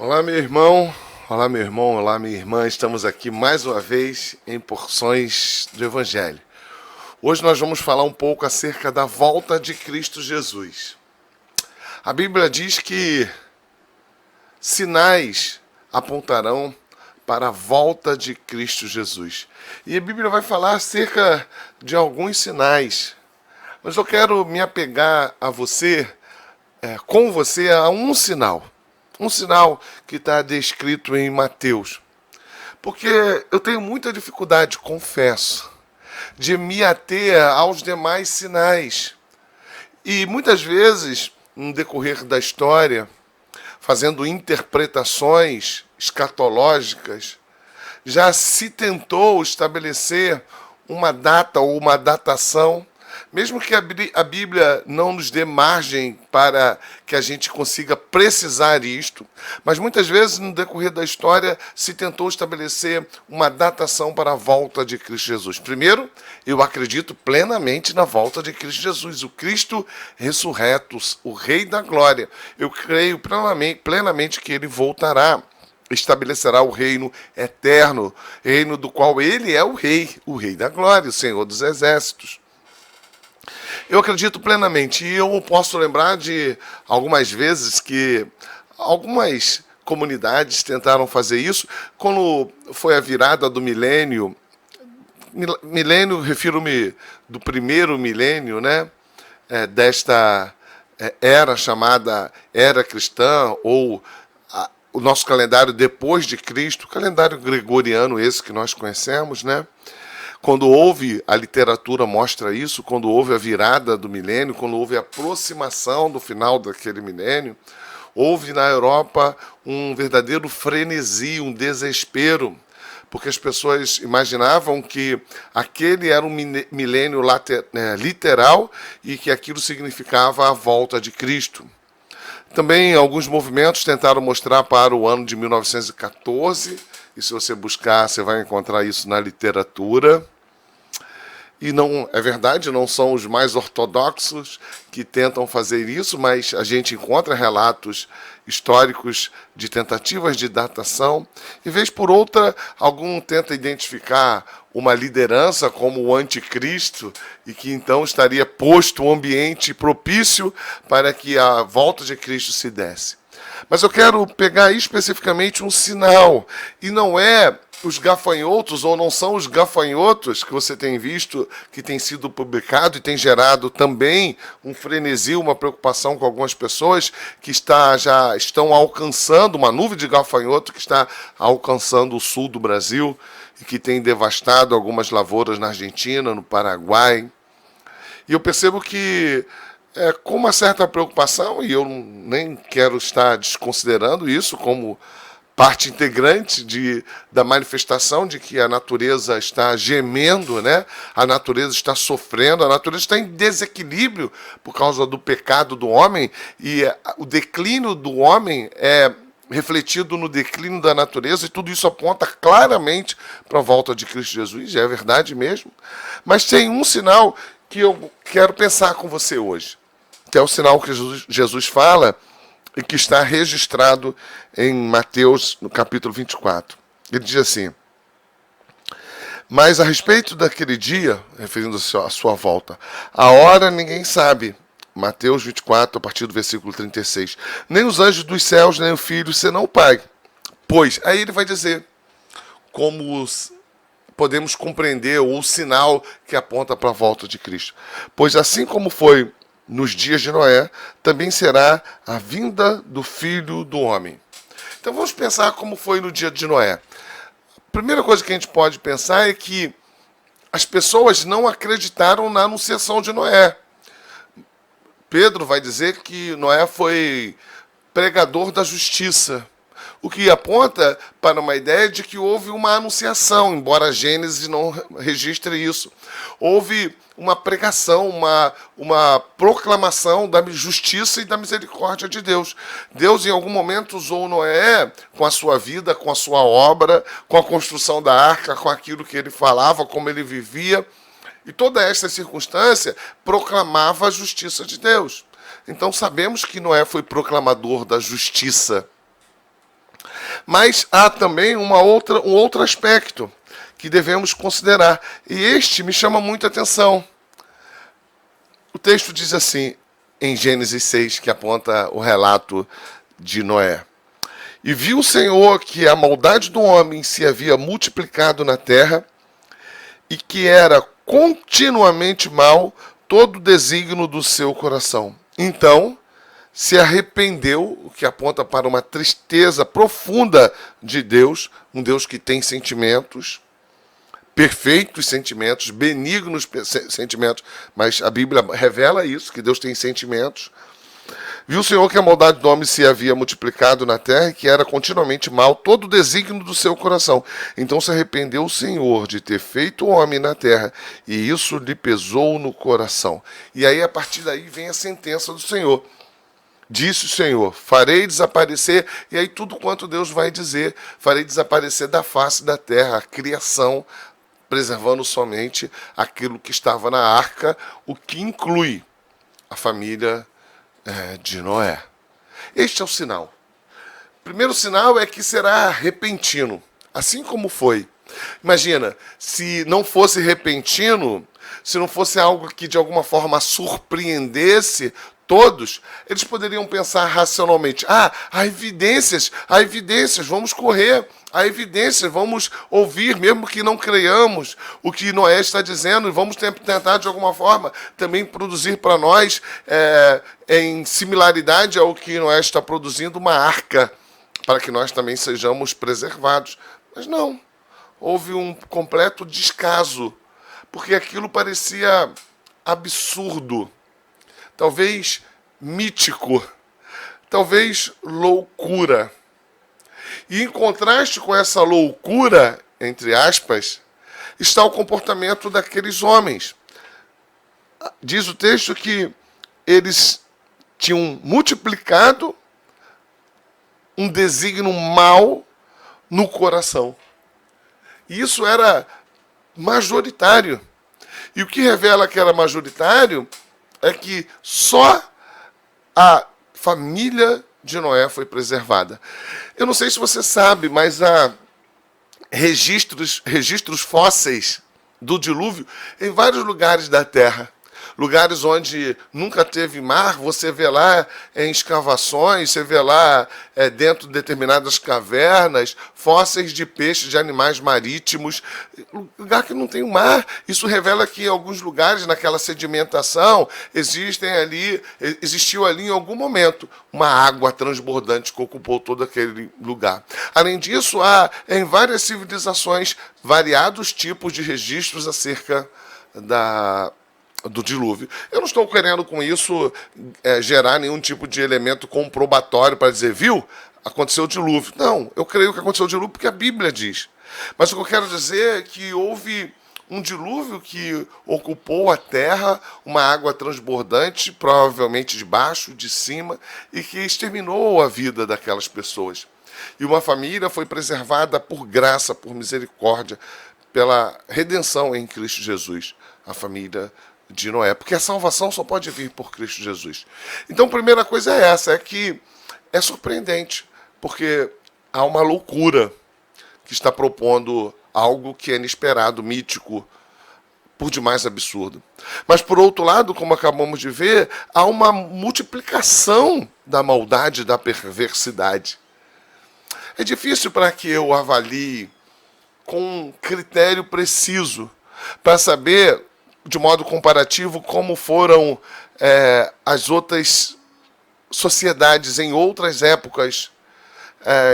Olá, meu irmão. Olá, meu irmão. Olá, minha irmã. Estamos aqui mais uma vez em porções do Evangelho. Hoje nós vamos falar um pouco acerca da volta de Cristo Jesus. A Bíblia diz que sinais apontarão para a volta de Cristo Jesus. E a Bíblia vai falar acerca de alguns sinais. Mas eu quero me apegar a você, com você, a um sinal. Um sinal que está descrito em Mateus. Porque eu tenho muita dificuldade, confesso, de me ater aos demais sinais. E muitas vezes, no decorrer da história, fazendo interpretações escatológicas, já se tentou estabelecer uma data ou uma datação, mesmo que a Bíblia não nos dê margem para que a gente consiga precisar isto, mas muitas vezes no decorrer da história se tentou estabelecer uma datação para a volta de Cristo Jesus. Primeiro, eu acredito plenamente na volta de Cristo Jesus, o Cristo ressurreto, o Rei da Glória. Eu creio plenamente que ele voltará, estabelecerá o reino eterno, reino do qual ele é o Rei da Glória, o Senhor dos Exércitos. Eu acredito plenamente, e eu posso lembrar de algumas vezes que algumas comunidades tentaram fazer isso, quando foi a virada do milênio. Milênio, refiro-me do primeiro milênio, né? Desta era chamada Era Cristã, ou o nosso calendário depois de Cristo, o calendário gregoriano esse que nós conhecemos, né? Quando houve, a literatura mostra isso, quando houve a virada do milênio, quando houve a aproximação do final daquele milênio, houve na Europa um verdadeiro frenesi, um desespero, porque as pessoas imaginavam que aquele era um milênio literal e que aquilo significava a volta de Cristo. Também alguns movimentos tentaram mostrar para o ano de 1914, e se você buscar, você vai encontrar isso na literatura. E não é verdade, não são os mais ortodoxos que tentam fazer isso, mas a gente encontra relatos históricos de tentativas de datação. E vez por outra, algum tenta identificar uma liderança como o anticristo e que então estaria posto um ambiente propício para que a volta de Cristo se desse. Mas eu quero pegar especificamente um sinal, e não é os gafanhotos, ou não são os gafanhotos que você tem visto, que tem sido publicado e tem gerado também um frenesi, uma preocupação com algumas pessoas que já estão alcançando, uma nuvem de gafanhoto que está alcançando o sul do Brasil e que tem devastado algumas lavouras na Argentina, no Paraguai. E eu percebo que com uma certa preocupação, e eu nem quero estar desconsiderando isso como parte integrante da manifestação de que a natureza está gemendo, né? A natureza está sofrendo, a natureza está em desequilíbrio por causa do pecado do homem, e o declínio do homem é refletido no declínio da natureza, e tudo isso aponta claramente para a volta de Cristo Jesus, é verdade mesmo. Mas tem um sinal que eu quero pensar com você hoje, que é o sinal que Jesus fala e que está registrado em Mateus, no capítulo 24. Ele diz assim: mas a respeito daquele dia, referindo-se à sua volta, a hora ninguém sabe. Mateus 24, a partir do versículo 36. Nem os anjos dos céus, nem o Filho, senão o Pai. Pois, aí ele vai dizer como podemos compreender o sinal que aponta para a volta de Cristo. Pois assim como foi nos dias de Noé, também será a vinda do Filho do Homem. Então vamos pensar como foi no dia de Noé. A primeira coisa que a gente pode pensar é que as pessoas não acreditaram na anunciação de Noé. Pedro vai dizer que Noé foi pregador da justiça, o que aponta para uma ideia de que houve uma anunciação, embora a Gênesis não registre isso. Houve uma pregação, uma proclamação da justiça e da misericórdia de Deus. Deus, em algum momento, usou Noé com a sua vida, com a sua obra, com a construção da arca, com aquilo que ele falava, como ele vivia. E toda esta circunstância proclamava a justiça de Deus. Então sabemos que Noé foi proclamador da justiça. Mas há também um outro aspecto que devemos considerar. E este me chama muita atenção. O texto diz assim, em Gênesis 6, que aponta o relato de Noé. E viu o Senhor que a maldade do homem se havia multiplicado na terra e que era continuamente mal todo o desígnio do seu coração. Então se arrependeu, o que aponta para uma tristeza profunda de Deus, um Deus que tem sentimentos, perfeitos sentimentos, benignos sentimentos, mas a Bíblia revela isso, que Deus tem sentimentos. Viu o Senhor que a maldade do homem se havia multiplicado na terra e que era continuamente mal todo o desígnio do seu coração. Então se arrependeu o Senhor de ter feito o homem na terra e isso lhe pesou no coração. E aí a partir daí vem a sentença do Senhor. Disse o Senhor, farei desaparecer, e aí tudo quanto Deus vai dizer, farei desaparecer da face da terra, a criação, preservando somente aquilo que estava na arca, o que inclui a família de Noé. Este é o sinal. O primeiro sinal é que será repentino, assim como foi. Imagina, se não fosse repentino, se não fosse algo que de alguma forma surpreendesse todos, eles poderiam pensar racionalmente, há evidências, vamos correr, há evidências, vamos ouvir, mesmo que não creiamos o que Noé está dizendo, e vamos tentar de alguma forma também produzir para nós, em similaridade ao que Noé está produzindo, uma arca, para que nós também sejamos preservados. Mas não, houve um completo descaso, porque aquilo parecia absurdo, talvez mítico, talvez loucura. E em contraste com essa loucura, entre aspas, está o comportamento daqueles homens. Diz o texto que eles tinham multiplicado um desígnio mau no coração. E isso era majoritário. E o que revela que era majoritário é que só a família de Noé foi preservada. Eu não sei se você sabe, mas há registros fósseis do dilúvio em vários lugares da Terra. Lugares onde nunca teve mar, você vê lá em escavações, você vê lá dentro de determinadas cavernas, fósseis de peixes, de animais marítimos, lugar que não tem mar. Isso revela que em alguns lugares, naquela sedimentação, existiu ali em algum momento uma água transbordante que ocupou todo aquele lugar. Além disso, há em várias civilizações variados tipos de registros acerca do dilúvio. Eu não estou querendo com isso gerar nenhum tipo de elemento comprobatório para dizer, viu, aconteceu o dilúvio. Não, eu creio que aconteceu o dilúvio porque a Bíblia diz. Mas o que eu quero dizer é que houve um dilúvio que ocupou a terra, uma água transbordante, provavelmente de baixo, de cima, e que exterminou a vida daquelas pessoas. E uma família foi preservada por graça, por misericórdia, pela redenção em Cristo Jesus, a família de Noé, porque a salvação só pode vir por Cristo Jesus. Então, a primeira coisa é essa, é que é surpreendente, porque há uma loucura que está propondo algo que é inesperado, mítico, por demais absurdo. Mas, por outro lado, como acabamos de ver, há uma multiplicação da maldade, da perversidade. É difícil para que eu avalie com um critério preciso, para saber de modo comparativo como foram as outras sociedades em outras épocas,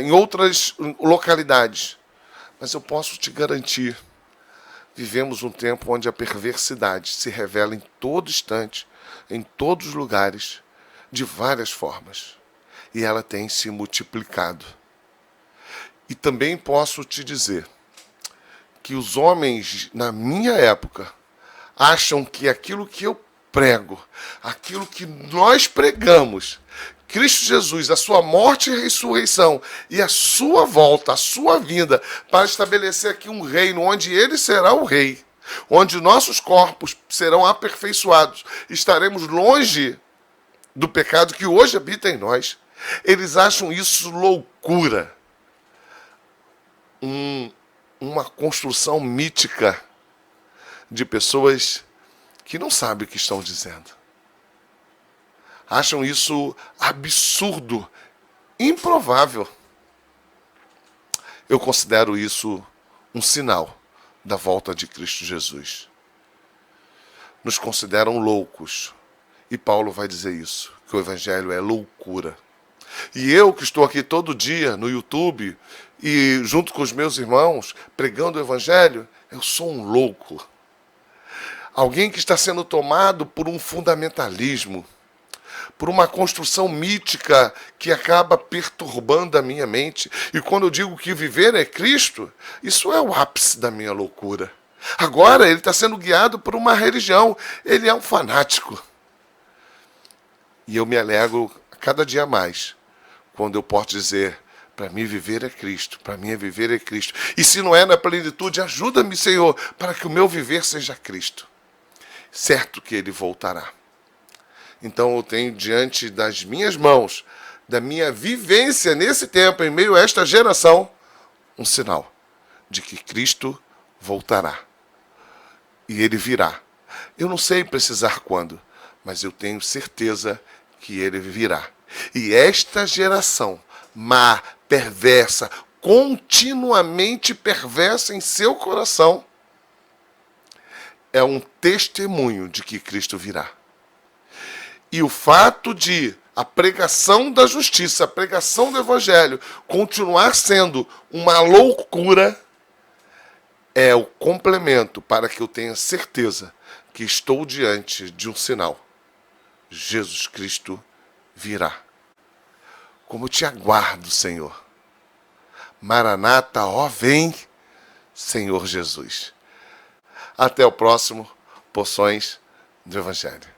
em outras localidades. Mas eu posso te garantir, vivemos um tempo onde a perversidade se revela em todo instante, em todos os lugares, de várias formas. E ela tem se multiplicado. E também posso te dizer que os homens, na minha época, acham que aquilo que eu prego, aquilo que nós pregamos, Cristo Jesus, a sua morte e ressurreição e a sua volta, a sua vinda, para estabelecer aqui um reino onde ele será o rei, onde nossos corpos serão aperfeiçoados, estaremos longe do pecado que hoje habita em nós. Eles acham isso loucura. uma construção mítica de pessoas que não sabem o que estão dizendo. Acham isso absurdo, improvável. Eu considero isso um sinal da volta de Cristo Jesus. Nos consideram loucos. E Paulo vai dizer isso, que o Evangelho é loucura. E eu que estou aqui todo dia no YouTube e junto com os meus irmãos pregando o Evangelho, eu sou um louco. Alguém que está sendo tomado por um fundamentalismo, por uma construção mítica que acaba perturbando a minha mente. E quando eu digo que viver é Cristo, isso é o ápice da minha loucura. Agora ele está sendo guiado por uma religião, ele é um fanático. E eu me alegro cada dia mais quando eu posso dizer, para mim viver é Cristo, para mim viver é Cristo. E se não é na plenitude, ajuda-me, Senhor, para que o meu viver seja Cristo. Certo que ele voltará. Então eu tenho diante das minhas mãos, da minha vivência nesse tempo, em meio a esta geração, um sinal de que Cristo voltará. E ele virá. Eu não sei precisar quando, mas eu tenho certeza que ele virá. E esta geração má, perversa, continuamente perversa em seu coração, é um testemunho de que Cristo virá. E o fato de a pregação da justiça, a pregação do Evangelho continuar sendo uma loucura, é o complemento para que eu tenha certeza que estou diante de um sinal. Jesus Cristo virá. Como eu te aguardo, Senhor. Maranata, ó vem, Senhor Jesus. Até o próximo Porções do Evangelho.